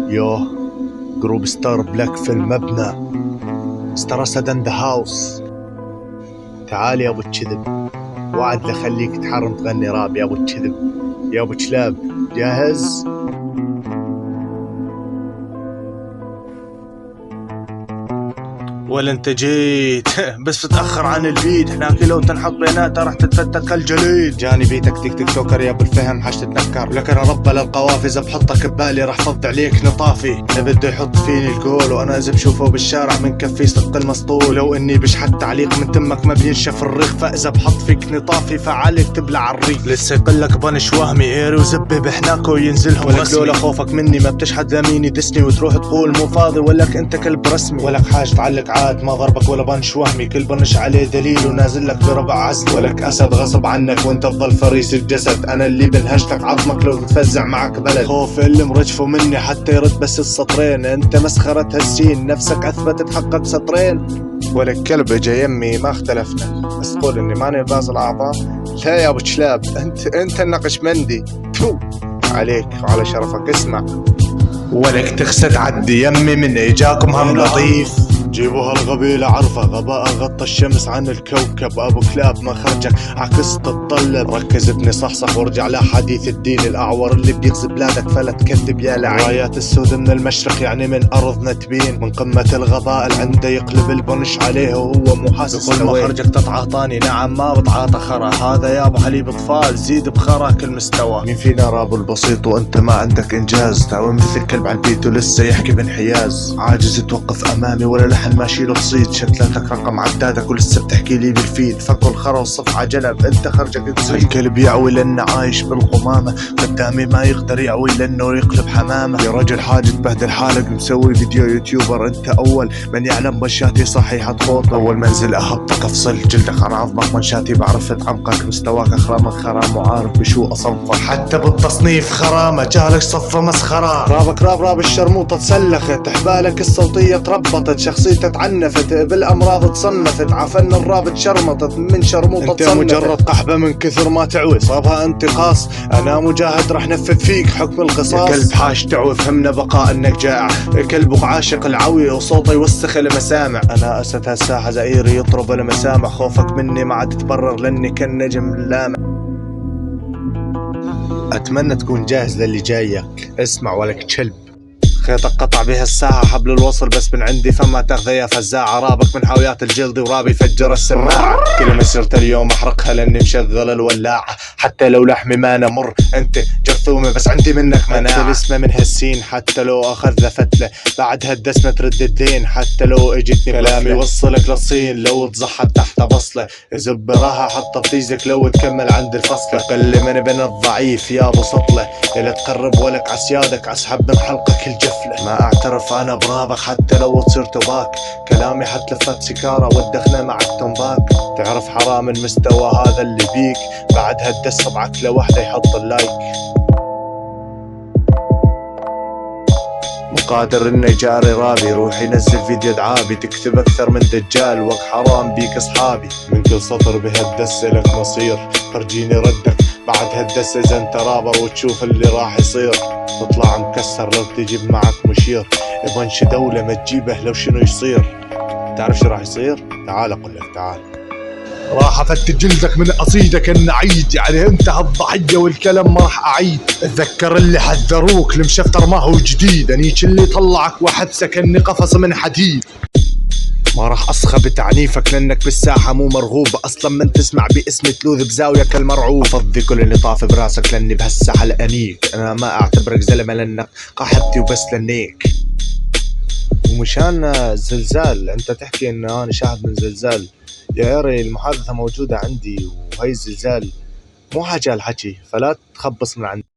يوه، جروب ستار بلاك في المبنى. ستار اسد ان ذا هاوس. تعال يا ابو الكذب، وعد لخليك تحرم تغني راب يا ابو الكذب. يا ابو كلاب، جاهز؟ ولا انت جيت بس تتأخر عن البيت. هناك لو تنحط بياناتها راح تتفتت كالجليد. جاني بيتك تيك توكر يا ابو الفهم حاش تتنكر، لكن رب للقوافز بحطك ببالي راح فض عليك نطافي. اللي بده يحط فيني الجول وانا اذا بشوفه بالشارع من كفي صدق المسطول. لو اني بشحت تعليق من تمك ما بينشف الريق، فاذا بحط فيك نطافي فعالك تبلع الريق. لسه يقلك بنش وهمي ايري وزبي بحناكو وينزلهم رسمي. لولا خوفك مني ما بتشحد لمين دسني وتروح تقول مو فاضي، ولك انت كلب رسمي. ولك حاج تعلق عاد ما ضربك ولا بنش وهمي، كل بنش عليه دليل ونازل لك بربع عزل. ولك اسد غصب عنك وانت تظل فريس الجسد، انا اللي بنهشتك عظمك لو تفزع معك بلد. خوف اللي مرجفه مني حتى يرد بس السطرين، انت مسخرة هالسين نفسك اثبتت حقك سطرين. ولك كلب اجا يمي ما اختلفنا، بس تقول اني ماني باز الاعضاء. لا يا ابو كلاب، انت النقشبندي عليك وعلى شرفك. اسمع، ولك تخسى تعدي يمي من اجاكم هم لطيف. جيبوا هالغبي لعرفه غباء غطى الشمس عن الكوكب. ابو كلاب ما خرجك عكس تتطلب، ركز ابني صحصح وارجع لحديث الدين. الاعور اللي بيغزي بلادك فلا تكذب يا لعين. رايات السود من المشرق يعني من ارضنا تبين، من قمة الغباء اللي عنده يقلب البنش عليه وهو مو حاسس. كل ما خرجك تتعاطاني نعم ما بتعاطى خرا، هذا يا ابو حليب اطفال زيد بخراك المستوى. مين فينا راب البسيط وانت ما عندك انجاز؟ تعوي مثل كلب على البيت ولسه يحكي بانحياز. عاجز توقف امامي ولا لحن ماشي له تصيد، شكلتك رقم عدادك ولسه بتحكي لي بالفيد. فكوا الخرا والصف عجلب انت خرجك تزيد. الكلب يعوي لانه عايش بالقمامة، قدامي ما يقدر يعوي لانه يقلب حمامة. يا رجل حاجة تبهدل حالك مسوي فيديو يوتيوبر، انت اول من يعلم منشاتي صحيحة فوق. اول منزل اهبطك افصل جلدك عن عظمك، منشاتي بعرف عمقك مستواك اخرامك خرام وعارف بشو اصنفك. حتى بالتصنيف خرامة جالك صفة مسخرة. رابك راب الشرموطة تسلخت، حبالك الصوتية تربطت، شخصيتك تعنفت بالامراض تصنفت، عفن الراب تشرمطت من شرموطة تصنفت. انت مجرد قحبة من كثر ما تعوي صابها انتقاص، انا مجاهد رح نفذ فيك حكم القصاص. يا كلب حاش تعوي فهمنا بقاء انك جائع، كلبك عاشق العوي وصوته يوسخ المسامع. انا اسد هالساحة زئيري يطرب المسامع، خوفك مني ما عاد تبرر لاني كالنجم اللامع. اتمنى تكون جاهز للي جايك. اسمع ولك كلب، خيطك قطع بها الساعة حبل الوصل بس من عندي فما تاخذ يا فزاعة. رابك من حاويات الجلد ورابي فجر السماعة، كل مسيرة اليوم احرقها لاني مشغل الولاعة. حتى لو لحمي ما نمر انت جرثومة بس عندي منك مناعة. الاسم من هالسين حتى لو اخذ لفتلة، بعد هالدسمة ترد الدين حتى لو اجتني كلامي وصلك للصين. لو تزحت تحت بصلة زب راها حط بتيزك لو تكمل عند الفصل. قل من ابن الضعيف يا ابو سطلة، اللي تقرب ولك عسيادك اسحب من حلقك الجفلة. ما اعترف انا برابك حتى لو تصير تباك، كلامي حتلفت سكارة ودخنا معك تنباك. تعرف حرام المستوى هذا اللي بيك، بعد هدس صبعك لوحده يحط اللايك. مقادر انه جاري رابي روح ينزل فيديو دعابي، تكتب اكثر من دجال وك حرام بيك اصحابي. من كل سطر بهالدسة لك مصير، فرجيني ردك بعد هالدسة اذا انت رابر وتشوف اللي راح يصير. تطلع مكسر لو تجيب معك مشير، بنش دولة ما تجيبه لو شنو يصير. تعرف شو راح يصير؟ تعال اقول لك تعال. راح افت جلدك من اصيدك النعيد، يعني انت هالضحية والكلام ما راح اعيد. اتذكر اللي حذروك المشفتر ما هو جديد، انيش اللي طلعك وحبسك اني قفص من حديد. ما راح اصخى بتعنيفك لانك بالساحة مو مرغوب، اصلا من تسمع باسمي تلوذ بزاوية كالمرعوب. افضي كل اللي طاف براسك لاني بهالساحة لانيك، انا ما اعتبرك زلمة لانك قاحبتي وبس لنيك. ومشان الزلزال انت تحكي ان انا شاهد من زلزال، يا ياري المحادثة موجودة عندي وهي الزلزال مو حاجة الحكي، فلا تخبص من عندي.